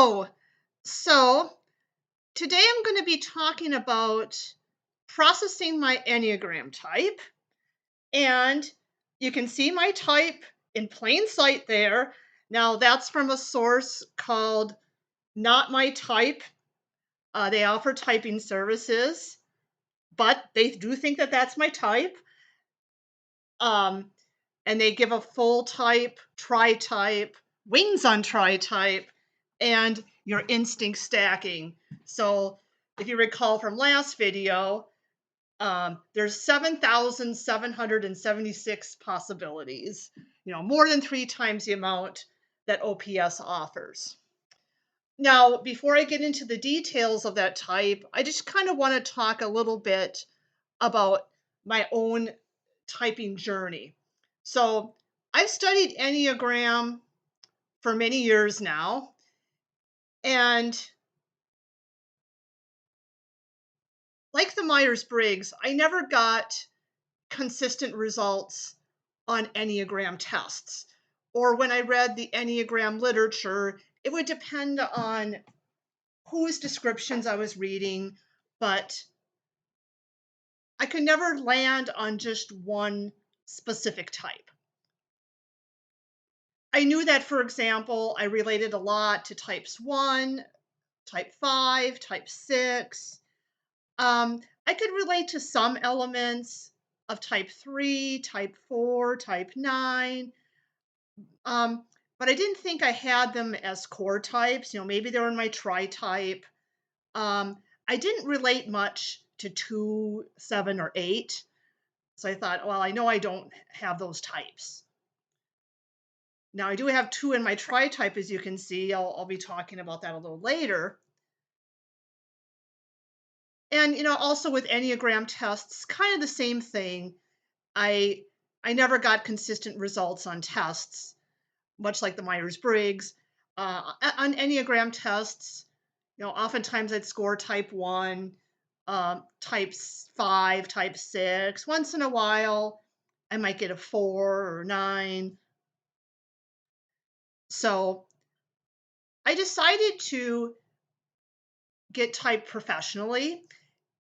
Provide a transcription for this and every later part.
Hello. So today I'm going to be talking about processing my Enneagram type. And you can see my type in plain sight there. Now, that's from a source called Not My Type. They offer typing services, but they do think that that's my type. Um, and they give a full type, tri-type, wings on tri-type, and your instinct stacking. So if you recall from last video, there's 7,776 possibilities, more than 3 times the amount that OPS offers. Now, before I get into the details of that type, I just kind of want to talk a little bit about my own typing journey. So I've studied Enneagram for many years now, and like the Myers-Briggs, I never got consistent results on Enneagram tests. Or when I read the Enneagram literature, it would depend on whose descriptions I was reading, but I could never land on just one specific type. I knew that, for example, I related a lot to types 1, type 5, type 6. I could relate to some elements of type 3, type 4, type 9. But I didn't think I had them as core types. Maybe they were in my tri-type. I didn't relate much to 2, 7, or 8. So I thought, well, I know I don't have those types. Now, I do have 2 in my tri-type, as you can see. I'll be talking about that a little later. And, also with Enneagram tests, kind of the same thing. I never got consistent results on tests, much like the Myers-Briggs. On Enneagram tests, oftentimes I'd score type 1, type 5, type 6. Once in a while, I might get a 4 or 9. So I decided to get typed professionally.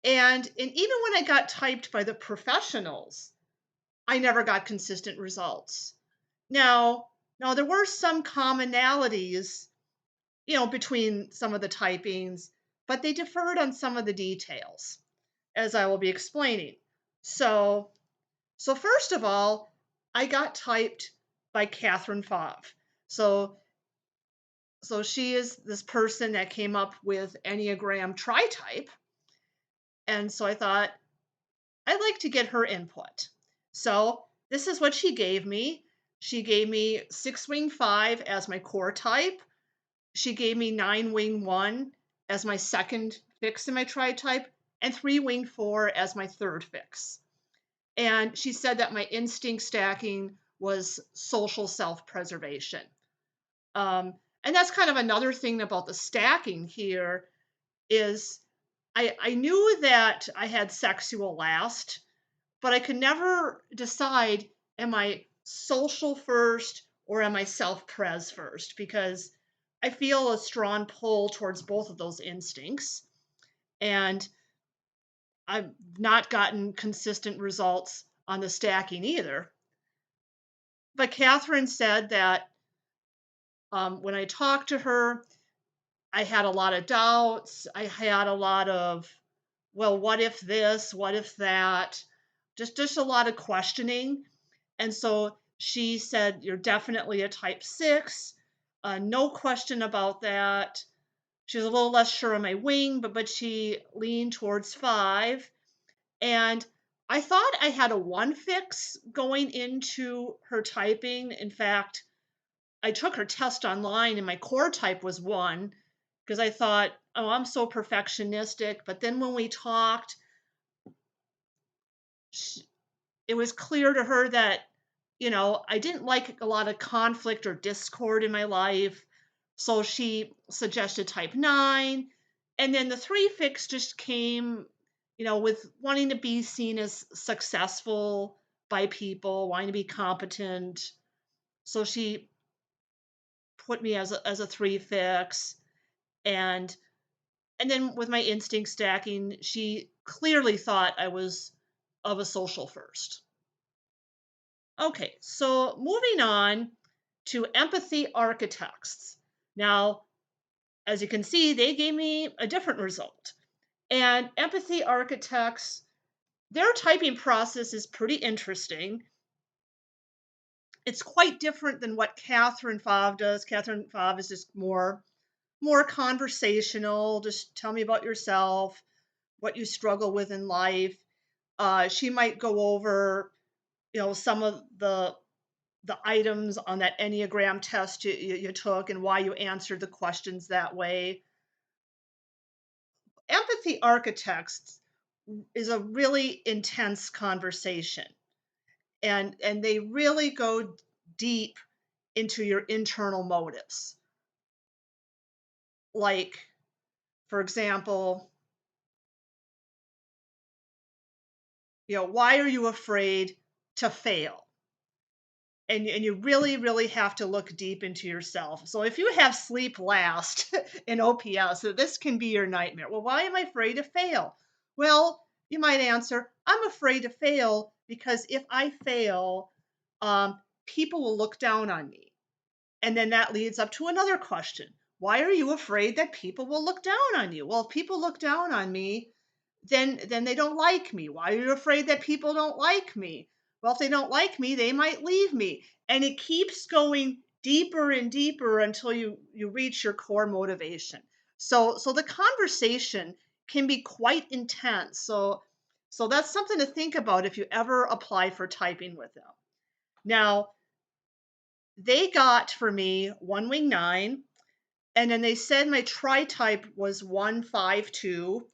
And even when I got typed by the professionals, I never got consistent results. Now there were some commonalities, between some of the typings, but they differed on some of the details, as I will be explaining. So first of all, I got typed by Catherine Favre. So she is this person that came up with Enneagram tri-type. And so I thought, I'd like to get her input. So this is what she gave me. She gave me 6 wing 5 as my core type. She gave me 9 wing 1 as my second fix in my tri-type, and 3 wing 4 as my third fix. And she said that my instinct stacking was social self-preservation. And that's kind of another thing about the stacking here is I knew that I had sexual last, but I could never decide, am I social first or am I self-pres first? Because I feel a strong pull towards both of those instincts. And I've not gotten consistent results on the stacking either. But Catherine said that when I talked to her, I had a lot of doubts. I had a lot of, well, what if this? What if that? Just a lot of questioning. And so she said, you're definitely a type 6. No question about that. She was a little less sure on my wing, but she leaned towards 5. And I thought I had a 1 fix going into her typing. In fact, I took her test online and my core type was 1 because I thought, oh, I'm so perfectionistic. But then when we talked, it was clear to her that, I didn't like a lot of conflict or discord in my life. So she suggested type 9. And then the 3 fix just came, with wanting to be seen as successful by people, wanting to be competent. So she put me as a 3 fix. And then with my instinct stacking, she clearly thought I was of a social first. Okay, so moving on to empathy architects. Now, as you can see, they gave me a different result. And empathy architects, their typing process is pretty interesting. It's quite different than what Catherine Favre does. Catherine Favre is just more conversational. Just tell me about yourself, what you struggle with in life. She might go over, some of the items on that Enneagram test you took and why you answered the questions that way. Empathy architects is a really intense conversation, and they really go deep into your internal motives. Like, for example, why are you afraid to fail? And you really, really have to look deep into yourself. So if you have sleep last in OPS, so this can be your nightmare. Well, why am I afraid to fail? Well, you might answer, I'm afraid to fail because if I fail, people will look down on me. And then that leads up to another question. Why are you afraid that people will look down on you? Well, if people look down on me, then they don't like me. Why are you afraid that people don't like me? Well, if they don't like me, they might leave me. And it keeps going deeper and deeper until you reach your core motivation. So the conversation can be quite intense. So that's something to think about if you ever apply for typing with them. Now, they got for me 1 wing 9, and then they said my tri-type was 152.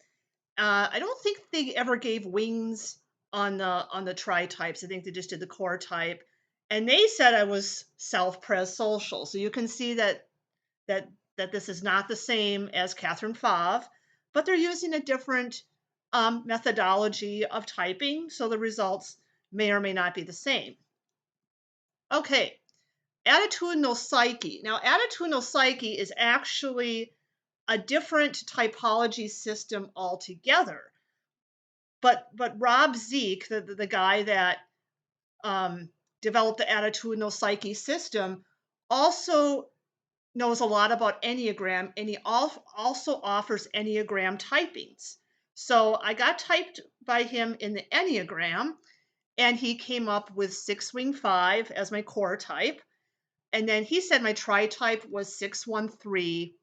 I don't think they ever gave wings on the tri types. I think they just did the core type, and they said I was self-pres social. So you can see that that this is not the same as Catherine Favre, but they're using a different methodology of typing, so the results may or may not be the same. Okay, attitudinal psyche. Now, attitudinal psyche is actually a different typology system altogether. But Rob Zeke, the guy that developed the attitudinal psyche system, also knows a lot about Enneagram, and he also offers Enneagram typings. So I got typed by him in the Enneagram, and he came up with 6 wing 5 as my core type. And then he said my tri type was 613,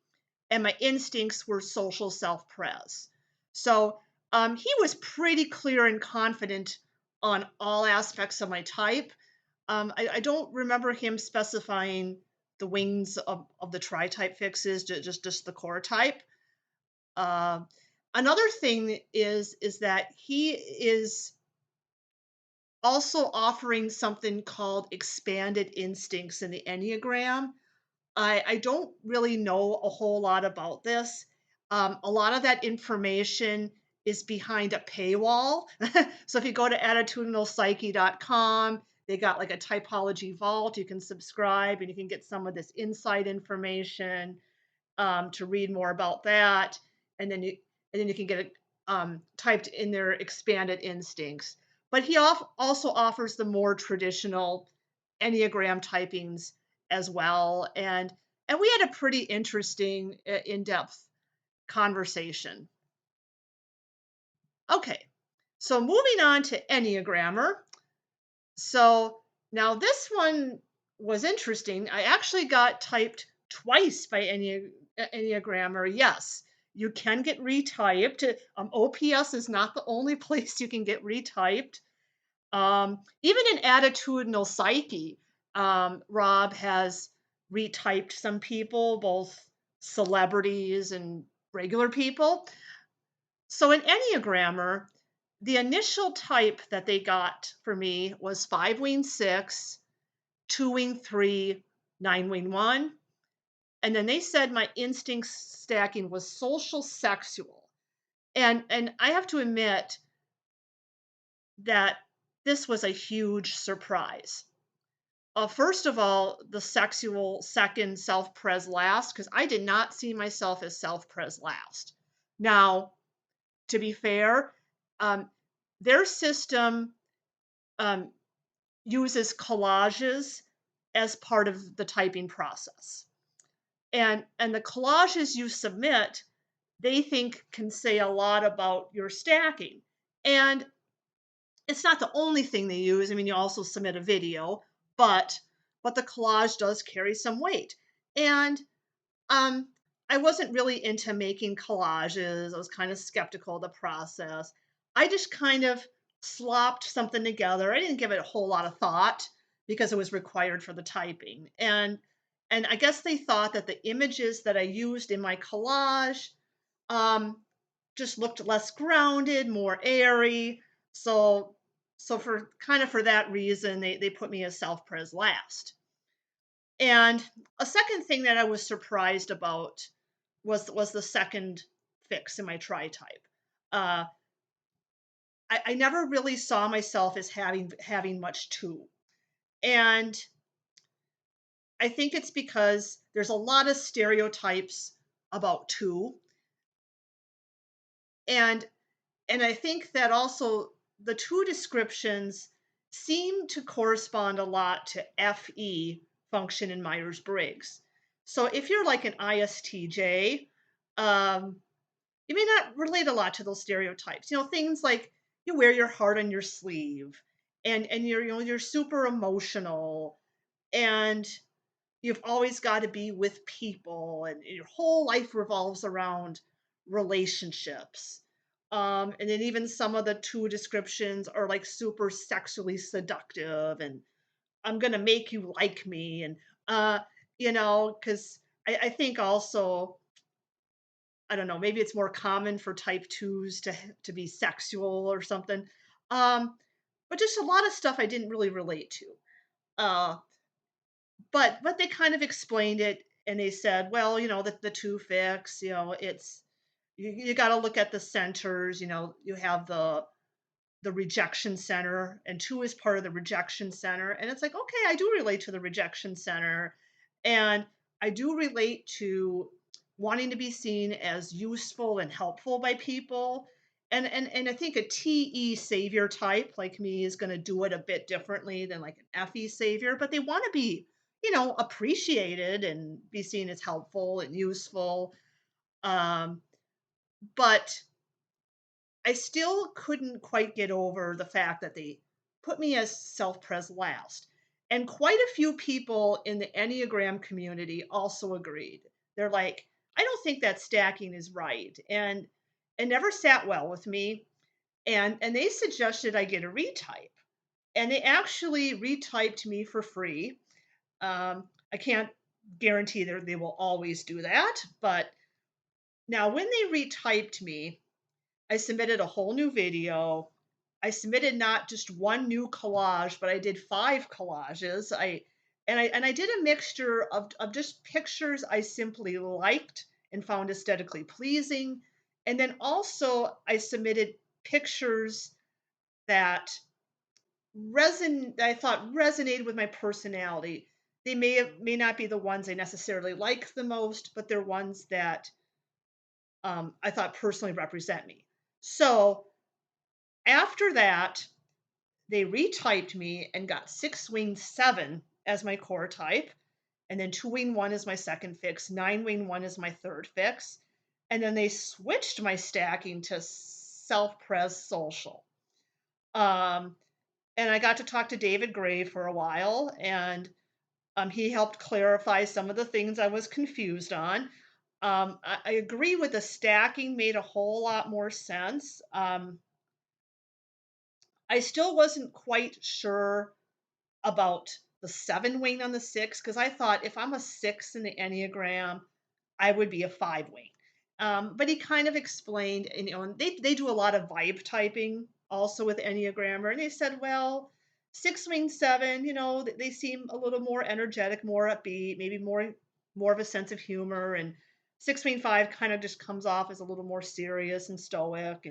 and my instincts were social self-pres. So he was pretty clear and confident on all aspects of my type. I don't remember him specifying the wings of the tri-type fixes, just the core type. Uh, Another thing is that he is also offering something called expanded instincts in the Enneagram. I don't really know a whole lot about this. A lot of that information is behind a paywall. So if you go to attitudinalpsyche.com, they got like a typology vault. You can subscribe and you can get some of this inside information to read more about that. And then you can get it typed in their expanded instincts. But he also offers the more traditional Enneagram typings as well. And we had a pretty interesting, in-depth conversation. Okay, so moving on to Enneagrammer. So now this one was interesting. I actually got typed twice by Enneagrammer. Yes, you can get retyped. OPS is not the only place you can get retyped. Even in attitudinal psyche, Rob has retyped some people, both celebrities and regular people. So in Enneagrammer, the initial type that they got for me was 5 wing 6, 2 wing 3, 9 wing 1. And then they said my instinct stacking was social sexual. And I have to admit that this was a huge surprise. First of all, the sexual second, self-pres last, because I did not see myself as self-pres last. Now, to be fair, um, their system um, uses collages as part of the typing process. And the collages you submit, they think can say a lot about your stacking. And it's not the only thing they use. I mean, you also submit a video, but the collage does carry some weight. And um, I wasn't really into making collages. I was kind of skeptical of the process. I just kind of slopped something together. I didn't give it a whole lot of thought because it was required for the typing. And I guess they thought that the images that I used in my collage um, just looked less grounded, more airy. So for that reason, they put me as self-pres last. And a second thing that I was surprised about was the second fix in my tri-type. Uh, I never really saw myself as having much two, and I think it's because there's a lot of stereotypes about two, and I think that also the two descriptions seem to correspond a lot to FE, function in Myers Briggs. So if you're like an ISTJ, um, you may not relate a lot to those stereotypes. Things like you wear your heart on your sleeve, and you're super emotional, and you've always got to be with people, and your whole life revolves around relationships. And then even some of the two descriptions are like super sexually seductive, and I'm gonna make you like me, and uh, because I think also, I don't know, maybe it's more common for type twos to be sexual or something. Um, but just a lot of stuff I didn't really relate to. Uh, but they kind of explained it, and they said, well, the two fix, it's you got to look at the centers. You have the rejection center, and two is part of the rejection center. And it's like, okay, I do relate to the rejection center, and I do relate to wanting to be seen as useful and helpful by people. And I think a TE savior type like me is going to do it a bit differently than like an FE savior, but they want to be, appreciated and be seen as helpful and useful. Um, but I still couldn't quite get over the fact that they put me as self-pres last. And quite a few people in the Enneagram community also agreed. They're like, I don't think that stacking is right. And it never sat well with me. And they suggested I get a retype. And they actually retyped me for free. I can't guarantee that they will always do that. But now when they retyped me, I submitted a whole new video. I submitted not just one new collage, but I did 5 collages. I did a mixture of just pictures I simply liked and found aesthetically pleasing. And then also I submitted pictures that I thought resonated with my personality. They may not be the ones I necessarily like the most, but they're ones that I thought personally represent me. So after that, they retyped me and got 6-wing 7 as my core type, and then 2-wing 1 is my second fix, 9-wing 1 is my third fix, and then they switched my stacking to self-pres social. Um, and I got to talk to David Gray for a while, and he helped clarify some of the things I was confused on. I agree with the stacking made a whole lot more sense. I still wasn't quite sure about the 7-wing on the 6 because I thought if I'm a 6 in the Enneagram, I would be a 5-wing. But he kind of explained, and they do a lot of vibe typing also with Enneagrammer, and they said, well, 6-wing 7, they seem a little more energetic, more upbeat, maybe more of a sense of humor, and 6-wing 5 kind of just comes off as a little more serious and stoic,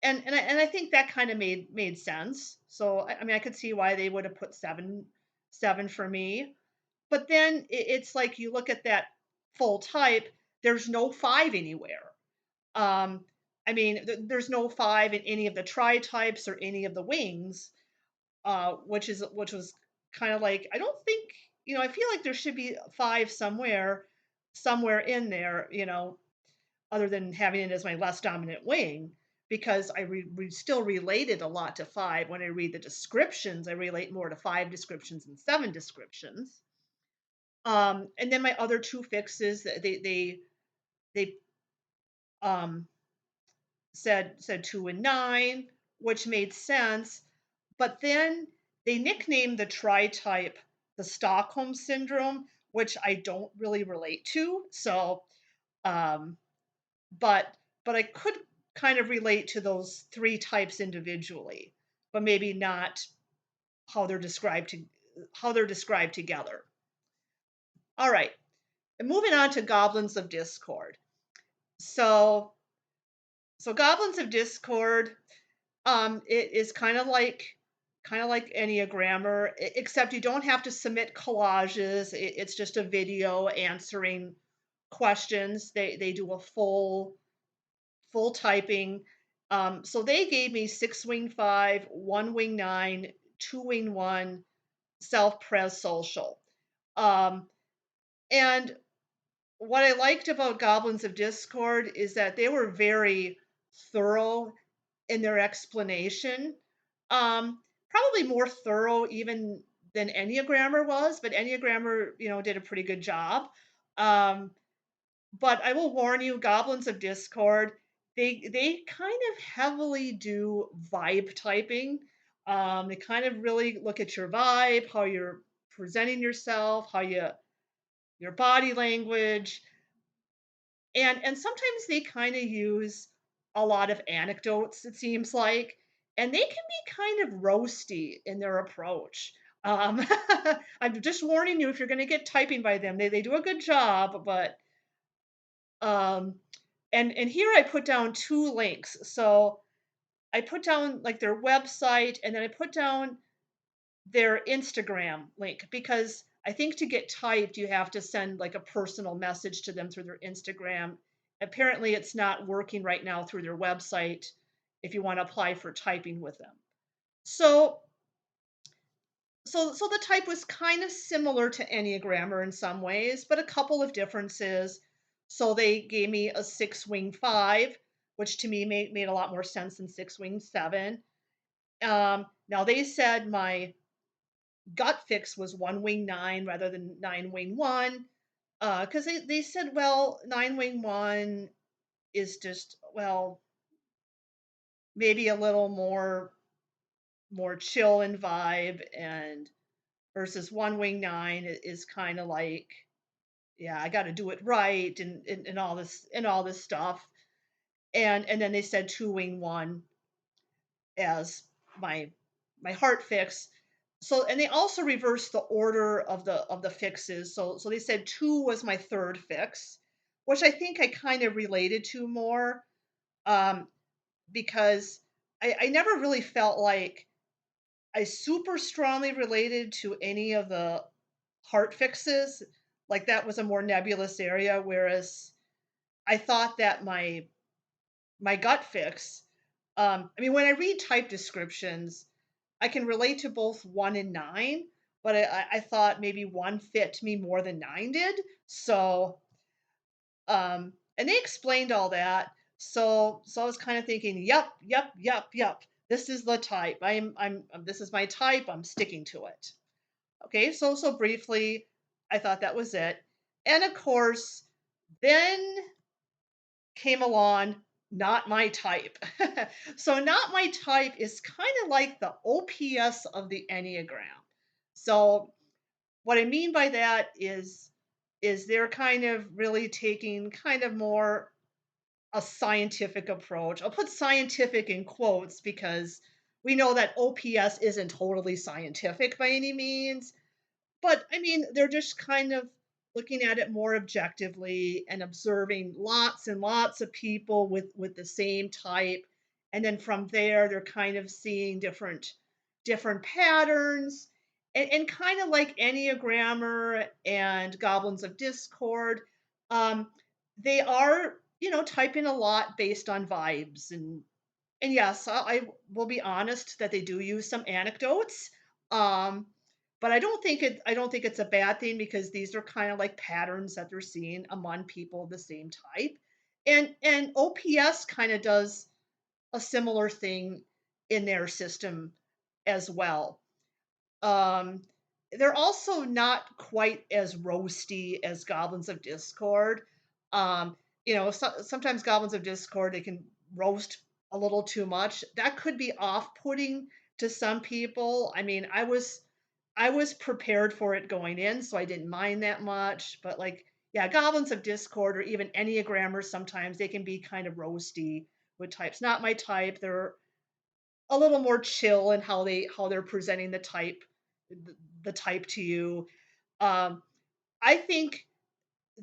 and I think that kind of made sense. So I mean, I could see why they would have put 7 7 for me. But then it's like you look at that full type, there's no 5 anywhere. Um, I mean, there's no 5 in any of the tri types or any of the wings, which was kind of like, I don't think, I feel like there should be 5 somewhere in there, other than having it as my less dominant wing, because still related a lot to 5. When I read the descriptions, I relate more to 5 descriptions and 7 descriptions. And then my other two fixes, they um, said 2 and 9, which made sense. But then they nicknamed the tri-type the Stockholm syndrome, which I don't really relate to. So, um, but I could kind of relate to those three types individually, but maybe not how they're described together. All right, and moving on to Goblins of Discord. So, Goblins of Discord, it is kind of like Enneagrammer, except you don't have to submit collages. It's just a video answering questions. They do a full typing. So they gave me 6 wing 5, 1 wing 9, 2 wing 1, self pres social. Um, and what I liked about Goblins of Discord is that they were very thorough in their explanation. Probably more thorough even than Enneagrammer was, but Enneagrammer, did a pretty good job. Um, but I will warn you, Goblins of Discord, they kind of heavily do vibe typing. They kind of really look at your vibe, how you're presenting yourself, your body language, and sometimes they kind of use a lot of anecdotes, it seems like, and they can be kind of roasty in their approach. Um, I'm just warning you, if you're going to get typing by them, they do a good job, but um, and here I put down 2 links. So I put down like their website, and then I put down their Instagram link, because I think to get typed, you have to send like a personal message to them through their Instagram. Apparently, it's not working right now through their website if you want to apply for typing with them. So, the type was kind of similar to Enneagrammer in some ways, but a couple of differences. So they gave me a 6 wing 5, which to me made a lot more sense than 6 wing 7. Now they said my gut fix was 1 wing 9 rather than 9 wing 1, because they said, well, 9 wing 1 is just, well, maybe a little more chill in vibe, and versus 1 wing 9 is kind of like, yeah, I got to do it right, and all this stuff. And then they said 2 wing 1 as my heart fix. So, and they also reversed the order of the fixes. So they said 2 was my third fix, which I think I kind of related to more, um, because I never really felt like I super strongly related to any of the heart fixes. Like that was a more nebulous area, whereas I thought that my gut fix. I mean, when I read type descriptions, I can relate to both 1 and 9, but I thought maybe 1 fit me more than 9 did. So, and they explained all that. So I was kind of thinking, yep, yep, yep, yep. This is the type. This is my type. I'm sticking to it. Okay, so briefly, I thought that was it. And of course, then came along not my type. So not my type is kind of like the OPS of the Enneagram. So what I mean by that is they're kind of really taking kind of more a scientific approach. I'll put scientific in quotes because we know that OPS isn't totally scientific by any means. But I mean, they're just kind of looking at it more objectively and observing lots and lots of people with the same type. And then from there, they're kind of seeing different patterns. And kind of like Enneagrammer and Goblins of Discord, um, they are, typing a lot based on vibes. And yes, I will be honest that they do use some anecdotes. Um, but I don't think it's a bad thing because these are kind of like patterns that they're seeing among people of the same type. And OPS kind of does a similar thing in their system as well. Um, they're also not quite as roasty as Goblins of Discord. Um, sometimes Goblins of Discord, they can roast a little too much. That could be off-putting to some people. I mean, I was prepared for it going in, so I didn't mind that much. But like, yeah, Goblins of Discord or even Enneagrammers, sometimes they can be kind of roasty with types. Not my type. They're a little more chill in how they're presenting the type to you. Um, I think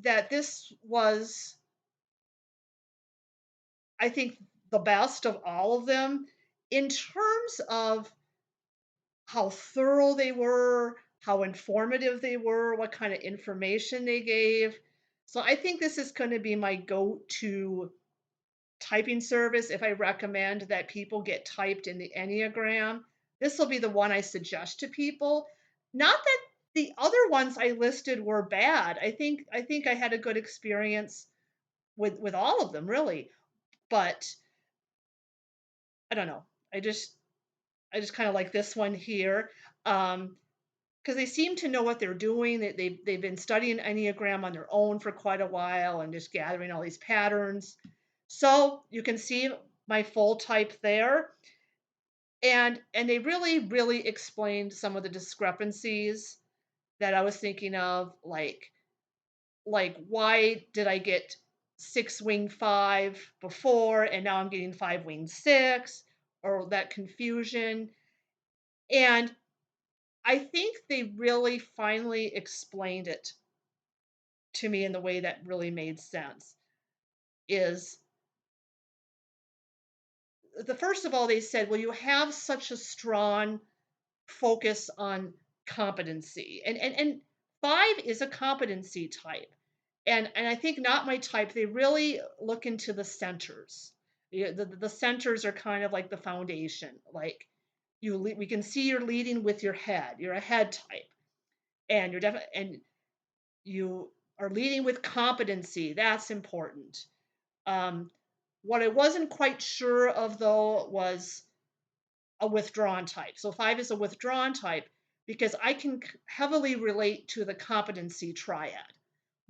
that this was, I think, the best of all of them in terms of how thorough they were, how informative they were, what kind of information they gave. So I think this is going to be my go-to typing service if I recommend that people get typed in the Enneagram. This will be the one I suggest to people. Not that the other ones I listed were bad. I think I had a good experience with all of them really. But I don't know. I just I just kind of like this one here. Because they seem to know what they're doing. They've been studying Enneagram on their own for quite a while and just gathering all these patterns. So you can see my full type there. And they really explained some of the discrepancies that I was thinking of, like why did I get 6 wing 5 before and now I'm getting 5 wing 6, or that confusion. And I think they really finally explained it to me in the way that really made sense. Is the first of all, they said, well, you have such a strong focus on competency. And 5 is a competency type. And I think not my type, they really look into the centers. Yeah, the centers are kind of like the foundation. Like we can see you're leading with your head. You're a head type. And you are leading with competency. That's important. Um, what I wasn't quite sure of though was a withdrawn type. So 5 is a withdrawn type because I can heavily relate to the competency triad.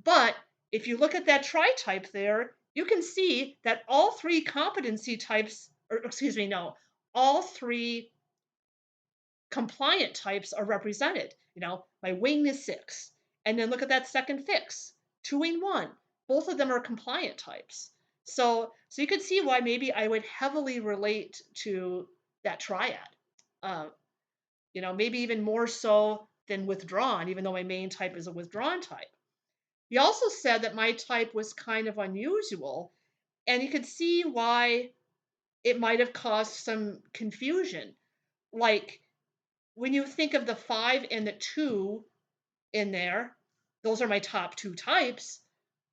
But if you look at that tri-type there, you can see that all three competency types, or excuse me, no, all three compliant types are represented. My wing is 6. And then look at that second fix, 2 wing 1. Both of them are compliant types. So you can see why maybe I would heavily relate to that triad. Uh, maybe even more so than withdrawn, even though my main type is a withdrawn type. He also said that my type was kind of unusual, and you could see why it might have caused some confusion. Like when you think of the 5 and the 2 in there, those are my top 2 types,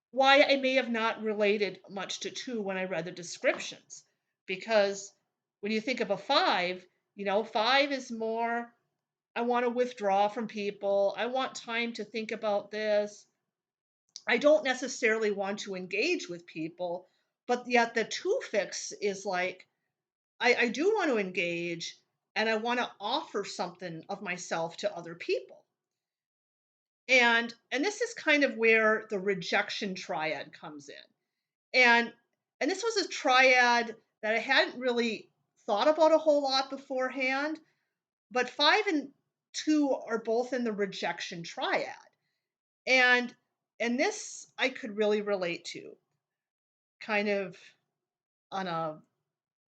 why I may have not related much to 2 when I read the descriptions. Because when you think of a 5, 5 is more, I want to withdraw from people. I want time to think about this. I don't necessarily want to engage with people, but yet the 2 fix is like, I do want to engage and I want to offer something of myself to other people. And this is kind of where the rejection triad comes in. And this was a triad that I hadn't really thought about a whole lot beforehand, but 5 and 2 are both in the rejection triad. And this I could really relate to, kind of on a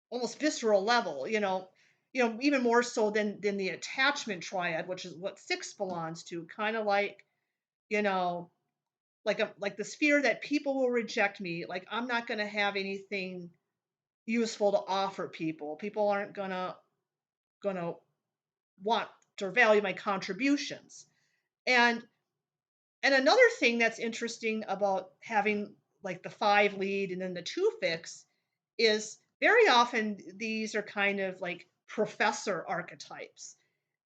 almost visceral level, even more so than the attachment triad, which is what 6 belongs to, kind of like, you know, like this fear that people will reject me, like I'm not going to have anything useful to offer people. People aren't going to want or value my contributions. And and another thing that's interesting about having like the 5 lead and then the 2 fix is very often these are kind of like professor archetypes.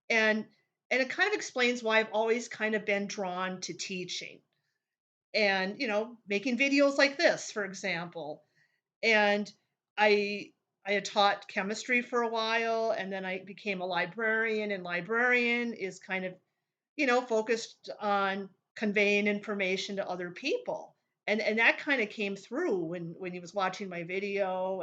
And and it kind of explains why I've always kind of been drawn to teaching and, making videos like this, for example. And I I had taught chemistry for a while, and then I became a librarian, and librarian is kind of, focused on conveying information to other people. And that kind of came through when he was watching my video,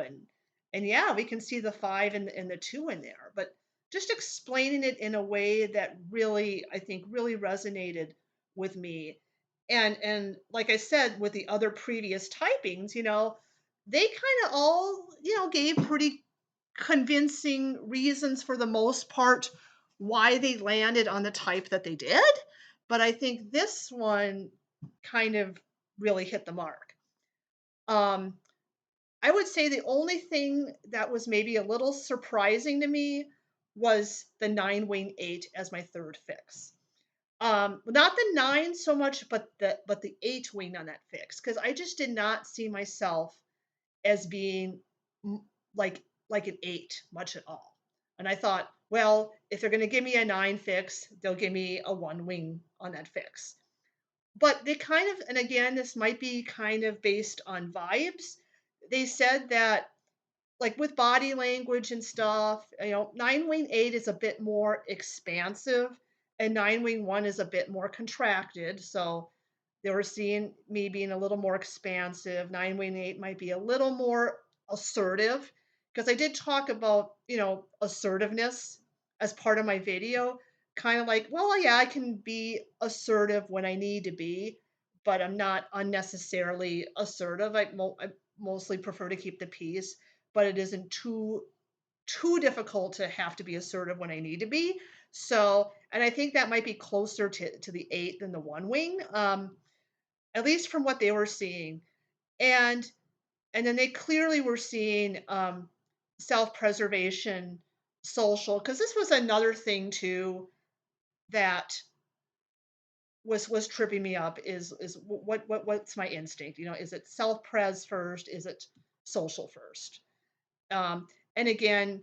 and yeah, we can see the 5 and the 2 in there. But just explaining it in a way that really, I think, really resonated with me. And like I said, with the other previous typings, they kind of all, gave pretty convincing reasons for the most part why they landed on the type that they did. But I think this one kind of really hit the mark. Um, I would say the only thing that was maybe a little surprising to me was the 9 wing 8 as my third fix. Not the 9 so much, but the 8 wing on that fix, because I just did not see myself as being m- like like an 8 much at all. And I thought, well, if they're going to give me a 9 fix, they'll give me a 1 wing on that fix. But they kind of, and again, this might be kind of based on vibes. They said that like with body language and stuff, 9 wing 8 is a bit more expansive and 9 wing 1 is a bit more contracted. So they were seeing me being a little more expansive. 9 wing 8 might be a little more assertive because I did talk about, assertiveness as part of my video. Kind of like, well, yeah, I can be assertive when I need to be, but I'm not unnecessarily assertive. I mostly prefer to keep the peace, but it isn't too difficult to have to be assertive when I need to be. So, and I think that might be closer to the 8 than the 1 wing. At least from what they were seeing. And and then they clearly were seeing self-preservation, social, because this was another thing too that was tripping me up is what's my instinct? Is it self-pres first? Is it social first? Um, and again,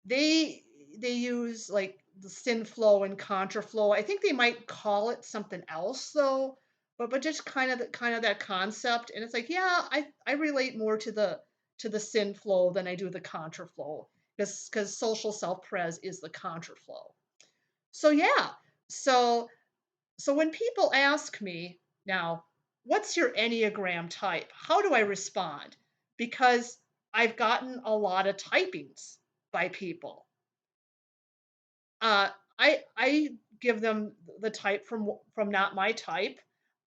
they they use like the syn flow and contra flow. I think they might call it something else though, but just kind of that concept. And it's like, yeah, I relate more to the syn flow than I do the contra flow because social self pres is the contra flow. So yeah, so so when people ask me now, what's your Enneagram type? How do I respond? Because I've gotten a lot of typings by people. Uh, I give them the type from not my type.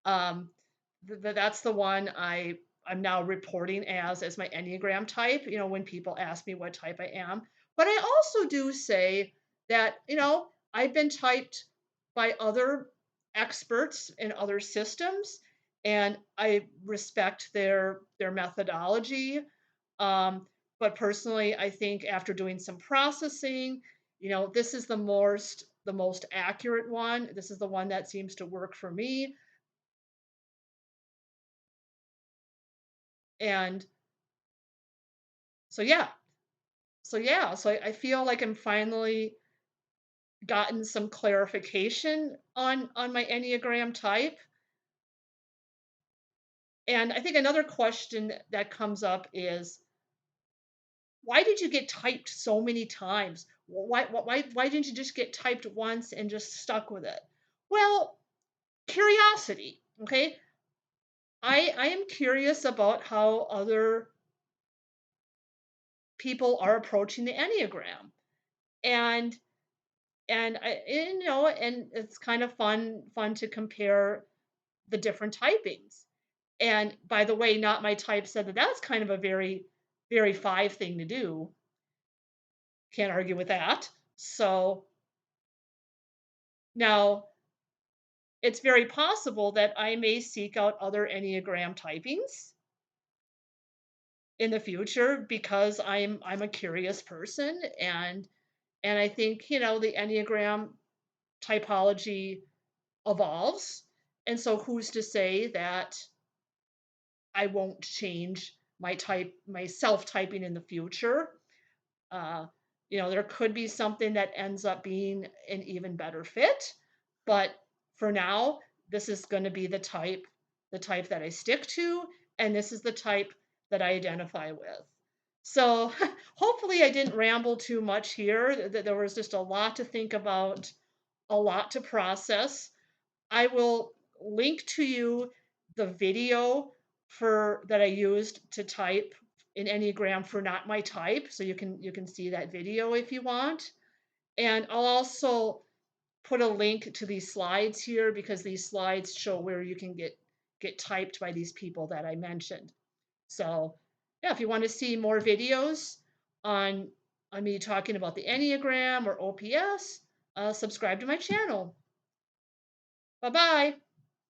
Um, that's the one I'm now reporting as my Enneagram type. When people ask me what type I am, but I also do say that I've been typed by other experts in other systems, and I respect their methodology. Um, but personally, I think after doing some processing, this is the most accurate one. This is the one that seems to work for me. And so yeah. So I feel like I'm finally gotten some clarification on my Enneagram type. And I think another question that comes up is, why did you get typed so many times? Why didn't you just get typed once and just stuck with it? Well, curiosity. Okay. I am curious about how other people are approaching the Enneagram. And and it's kind of fun to compare the different typings. And by the way, not my type said that that's kind of a very 5 thing to do. Can't argue with that. So now it's very possible that I may seek out other Enneagram typings in the future because I'm a curious person, And I think, the Enneagram typology evolves. And so who's to say that I won't change my self typing in the future? Uh, there could be something that ends up being an even better fit, but for now, this is going to be the type that I stick to, and this is the type that I identify with. So hopefully I didn't ramble too much here. There was just a lot to think about, a lot to process. I will link to you the video for that I used to type in Enneagram for not my type, so you can see that video if you want. And I'll also put a link to these slides here because these slides show where you can get typed by these people that I mentioned. So yeah, if you want to see more videos on on me talking about the Enneagram or OPS, subscribe to my channel. Bye bye.